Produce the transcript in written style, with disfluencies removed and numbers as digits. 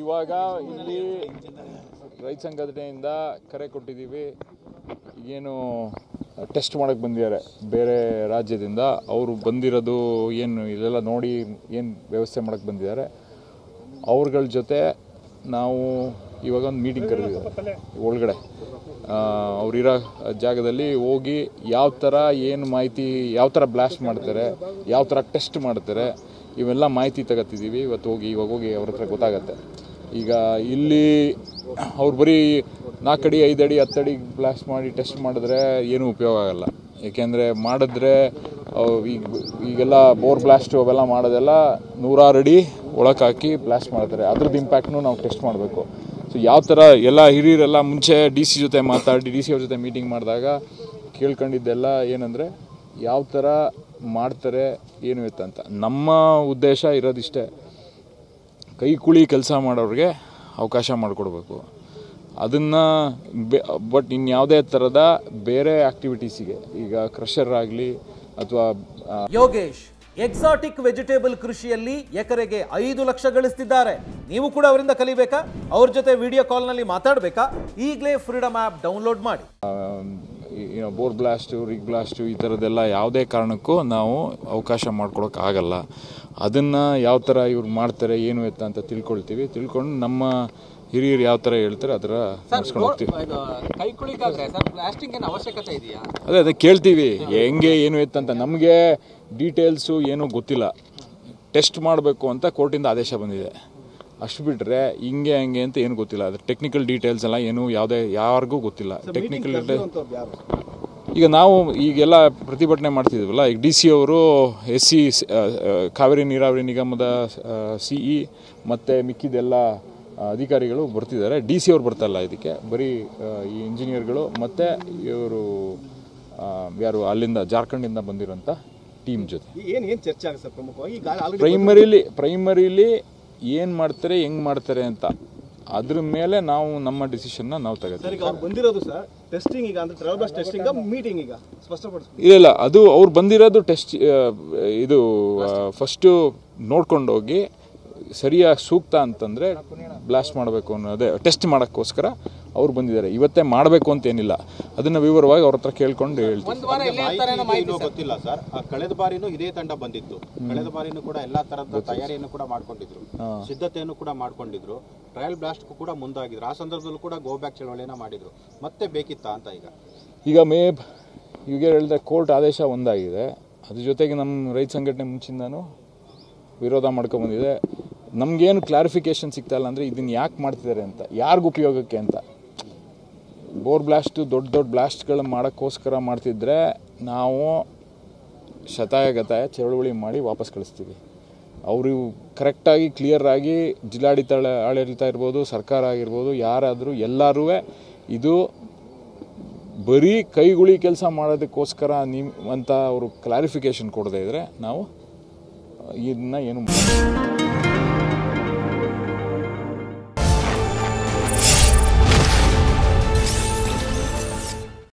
ಇವಾಗ ಇಲ್ಲಿ ರೈತ ಸಂಘಟನೆಯಿಂದ ಕರೆ ಕೊಟ್ಟಿದ್ದೀವಿ. ಏನು ಟೆಸ್ಟ್ ಮಾಡೋಕ್ಕೆ ಬಂದಿದ್ದಾರೆ ಬೇರೆ ರಾಜ್ಯದಿಂದ, ಅವರು ಬಂದಿರೋದು ಏನು ಇಲ್ಲೆಲ್ಲ ನೋಡಿ ಏನು ವ್ಯವಸ್ಥೆ ಮಾಡೋಕ್ಕೆ ಬಂದಿದ್ದಾರೆ. ಅವ್ರಗಳ ಜೊತೆ ನಾವು ಇವಾಗ ಒಂದು ಮೀಟಿಂಗ್ ಕರೆದಿದ್ದಾರೆ ಒಳಗಡೆ. ಅವರಿರೋ ಜಾಗದಲ್ಲಿ ಹೋಗಿ ಯಾವ ಥರ ಏನು ಮಾಹಿತಿ, ಯಾವ ಥರ ಬ್ಲಾಸ್ಟ್ ಮಾಡ್ತಾರೆ, ಯಾವ ಥರ ಟೆಸ್ಟ್ ಮಾಡ್ತಾರೆ, ಇವೆಲ್ಲ ಮಾಹಿತಿ ತಗೋತಿದ್ದೀವಿ. ಇವಾಗ ಹೋಗಿ ಅವ್ರ ಹತ್ರ ಗೊತ್ತಾಗತ್ತೆ. ಈಗ ಇಲ್ಲಿ ಅವ್ರು ಬರೀ 4 ಅಡಿ 5 ಅಡಿ 10 ಅಡಿ ಬ್ಲಾಸ್ಟ್ ಮಾಡಿ ಟೆಸ್ಟ್ ಮಾಡಿದ್ರೆ ಏನೂ ಉಪಯೋಗ ಆಗಲ್ಲ. ಏಕೆಂದರೆ ಮಾಡಿದ್ರೆ ಈಗೆಲ್ಲ ಬೋರ್ ಬ್ಲಾಸ್ಟು ಅವೆಲ್ಲ ಮಾಡೋದೆಲ್ಲ 100 ಅಡಿ ಒಳಕ್ಕೆ ಹಾಕಿ ಬ್ಲಾಸ್ಟ್ ಮಾಡ್ತಾರೆ. ಅದ್ರದ್ದು ಇಂಪ್ಯಾಕ್ಟ್ನು ನಾವು ಟೆಸ್ಟ್ ಮಾಡಬೇಕು. ಸೊ ಯಾವ ಥರ ಎಲ್ಲ ಹಿರಿಯರೆಲ್ಲ ಮುಂಚೆ ಡಿ ಸಿ ಜೊತೆ ಮಾತಾಡಿ ಡಿ ಸಿ ಅವ್ರ ಜೊತೆ ಮೀಟಿಂಗ್ ಮಾಡಿದಾಗ ಕೇಳ್ಕೊಂಡಿದ್ದೆಲ್ಲ ಏನಂದರೆ ಯಾವ ಥರ ಮಾಡ್ತಾರೆ ಏನು ಇತ್ತಂತ. ನಮ್ಮ ಉದ್ದೇಶ ಇರೋದಿಷ್ಟೇ, ಕೈ ಕುಳಿ ಕೆಲಸ ಮಾಡೋರಿಗೆ ಅವಕಾಶ ಮಾಡಿಕೊಡ್ಬೇಕು. ಅದನ್ನು ಬಟ್ ಇನ್ಯಾವುದೇ ಥರದ ಬೇರೆ ಆ್ಯಕ್ಟಿವಿಟೀಸಿಗೆ, ಈಗ ಕ್ರಷರ್ ಆಗಲಿ ಅಥವಾ ಯೋಗೇಶ್ ಎಕ್ಸಾಟಿಕ್ ವೆಜಿಟೇಬಲ್ ಕೃಷಿಯಲ್ಲಿ ಎಕರೆಗೆ 5 ಲಕ್ಷ ಗಳಿಸ್ತಿದ್ದಾರೆ. ನೀವು ಕೂಡ ಅವರಿಂದ ಕಲಿಬೇಕಾ? ಅವ್ರ ಜೊತೆ ವಿಡಿಯೋ ಕಾಲ್ನಲ್ಲಿ ಮಾತಾಡಬೇಕಾ? ಈಗಲೇ ಫ್ರೀಡಮ್ ಆ್ಯಪ್ ಡೌನ್ಲೋಡ್ ಮಾಡಿ. ಬೋರ್ ಬ್ಲಾಸ್ಟು, ರಿಗ್ ಬ್ಲಾಸ್ಟು ಈ ಥರದ್ದೆಲ್ಲ ಯಾವುದೇ ಕಾರಣಕ್ಕೂ ನಾವು ಅವಕಾಶ ಮಾಡ್ಕೊಡೋಕ್ಕಾಗಲ್ಲ. ಅದನ್ನು ಯಾವ ಥರ ಇವ್ರು ಮಾಡ್ತಾರೆ ಏನು ಎತ್ತ ಅಂತ ತಿಳ್ಕೊಂಡು ನಮ್ಮ ಹಿರಿಯರು ಯಾವ ಥರ ಹೇಳ್ತಾರೆ ಅದರ ನಡೆಸ್ಕೊಂಡು ಹೋಗ್ತೀವಿ. ಅದೇ ಕೇಳ್ತೀವಿ ಹೆಂಗೆ ಏನು ಎತ್ತಂತ. ನಮಗೆ ಡೀಟೇಲ್ಸು ಏನೂ ಗೊತ್ತಿಲ್ಲ. ಟೆಸ್ಟ್ ಮಾಡಬೇಕು ಅಂತ ಕೋರ್ಟಿಂದ ಆದೇಶ ಬಂದಿದೆ, ಅಷ್ಟು ಬಿಟ್ಟರೆ ಹಿಂಗೆ ಹಂಗೆ ಅಂತ ಏನು ಗೊತ್ತಿಲ್ಲ. ಅದ್ರ ಟೆಕ್ನಿಕಲ್ ಡೀಟೇಲ್ಸ್ ಎಲ್ಲ ಏನು ಯಾರಿಗೂ ಗೊತ್ತಿಲ್ಲ. ಟೆಕ್ನಿಕಲ್ ಡೀಟೇಲ್ಸ್ ಈಗ ನಾವು ಈಗೆಲ್ಲ ಪ್ರತಿಭಟನೆ ಮಾಡ್ತಿದ್ವಲ್ಲ, ಈಗ ಡಿ ಸಿ ಅವರು SC ಕಾವೇರಿ ನೀರಾವರಿ ನಿಗಮದ CE ಮತ್ತು ಮಿಕ್ಕಿದೆಲ್ಲ ಅಧಿಕಾರಿಗಳು ಬರ್ತಿದ್ದಾರೆ. ಡಿ ಸಿ ಅವ್ರು ಬರ್ತಾಯಿಲ್ಲ ಇದಕ್ಕೆ, ಬರೀ ಈ ಇಂಜಿನಿಯರ್ಗಳು ಮತ್ತು ಇವರು ಯಾರು ಅಲ್ಲಿಂದ ಜಾರ್ಖಂಡಿಂದ ಬಂದಿರೋಂಥ ಟೀಮ್ ಜೊತೆ ಚರ್ಚೆ ಆಗುತ್ತೆ ಸರ್. ಪ್ರಮುಖವಾಗಿ ಪ್ರೈಮರಿಲಿ ಏನು ಮಾಡ್ತಾರೆ ಹೆಂಗೆ ಮಾಡ್ತಾರೆ ಅಂತ ಅದ್ರ ಮೇಲೆ ನಾವು ನಮ್ಮ ಡಿಸಿಷನ್ನ ನಾವು ತಗೋತೀವಿ. ಬಂದಿರೋದು ಸರ್ ಟೆಸ್ಟಿಂಗ್, ಈಗ ಅಂದ್ರೆ ಟ್ರಯಲ್ ಬ್ಲಾಸ್ಟ್ ಟೆಸ್ಟಿಂಗ್ ಮೀಟಿಂಗ್ ಈಗ ಸ್ಪಷ್ಟಪಡಿಸ್ತೀವಿ. ಇಲ್ಲ ಅದು ಅವ್ರು ಬಂದಿರೋದು ಟೆಸ್ಟ್, ಇದು ಫಸ್ಟು ನೋಡ್ಕೊಂಡೋಗಿ ಸರಿಯಾಗಿ ಸೂಕ್ತ ಅಂತಂದರೆ ಬ್ಲಾಸ್ಟ್ ಮಾಡಬೇಕು ಅನ್ನೋದೇ ಟೆಸ್ಟ್ ಮಾಡೋಕ್ಕೋಸ್ಕರ ಅವ್ರು ಬಂದಿದ್ದಾರೆ. ಇವತ್ತೇ ಮಾಡಬೇಕು ಅಂತೇನಿಲ್ಲ, ಅದನ್ನು ವಿವರವಾಗಿ ಅವ್ರ ಹತ್ರ ಕೇಳ್ಕೊಂಡು ಹೇಳ್ತೀವಿ. ಗೊತ್ತಿಲ್ಲ ಸರ್, ಕಳೆದ ಬಾರಿನೂ ಇದೇ ತಂಡ ಬಂದಿತ್ತು. ಕಳೆದ ಬಾರಿನೂ ಕೂಡ ಎಲ್ಲಾ ತರದ ತಯಾರಿಯನ್ನು ಕೂಡ ಮಾಡ್ಕೊಂಡಿದ್ರು, ಸಿದ್ಧತೆಯನ್ನು ಕೂಡ ಮಾಡ್ಕೊಂಡಿದ್ರು, ಟ್ರಯಲ್ ಬ್ಲಾಸ್ಟ್ ಕೂಡ ಮುಂದಾಗಿದ್ರು. ಆ ಸಂದರ್ಭದಲ್ಲೂ ಕೂಡ ಗೋ ಬ್ಯಾಕ್ ಚಳವಳಿಯನ್ನ ಮಾಡಿದ್ರು. ಮತ್ತೆ ಬೇಕಿತ್ತ ಅಂತ ಈಗ ಈಗ ಹೇಳಿದ್ರೆ ಕೋರ್ಟ್ ಆದೇಶ ಒಂದಾಗಿದೆ. ಅದ್ರ ಜೊತೆಗೆ ನಮ್ಮ ರೈತ ಸಂಘಟನೆ ಮುಂಚಿಂದನೂ ವಿರೋಧ ಮಾಡ್ಕೊಂಬಂದಿದೆ. ನಮಗೇನು ಕ್ಲಾರಿಫಿಕೇಶನ್ ಸಿಗ್ತಾಯಿಲ್ಲ ಅಂದರೆ ಇದನ್ನು ಯಾಕೆ ಮಾಡ್ತಿದ್ದಾರೆ ಅಂತ, ಯಾರಿಗೂ ಉಪಯೋಗಕ್ಕೆ ಅಂತ. ಬೋರ್ ಬ್ಲಾಸ್ಟು ದೊಡ್ಡ ಬ್ಲಾಸ್ಟ್ಗಳು ಮಾಡೋಕ್ಕೋಸ್ಕರ ಮಾಡ್ತಿದ್ರೆ ನಾವು ಶತಾಯಗತಾಯ ಚಳವಳಿ ಮಾಡಿ ವಾಪಸ್ ಕಳಿಸ್ತೀವಿ. ಅವರು ಕರೆಕ್ಟಾಗಿ ಕ್ಲಿಯರಾಗಿ ಆಡಳಿತ ಇರ್ಬೋದು, ಸರ್ಕಾರ ಆಗಿರ್ಬೋದು, ಯಾರಾದರೂ ಎಲ್ಲರೂ ಇದು ಬರೀ ಕೈಗುಳಿ ಕೆಲಸ ಮಾಡೋದಕ್ಕೋಸ್ಕರ ಅಂತ ಅವರು ಕ್ಲಾರಿಫಿಕೇಶನ್ ಕೊಡದೇ ಇದ್ದರೆ ನಾವು ಇದನ್ನ ಏನು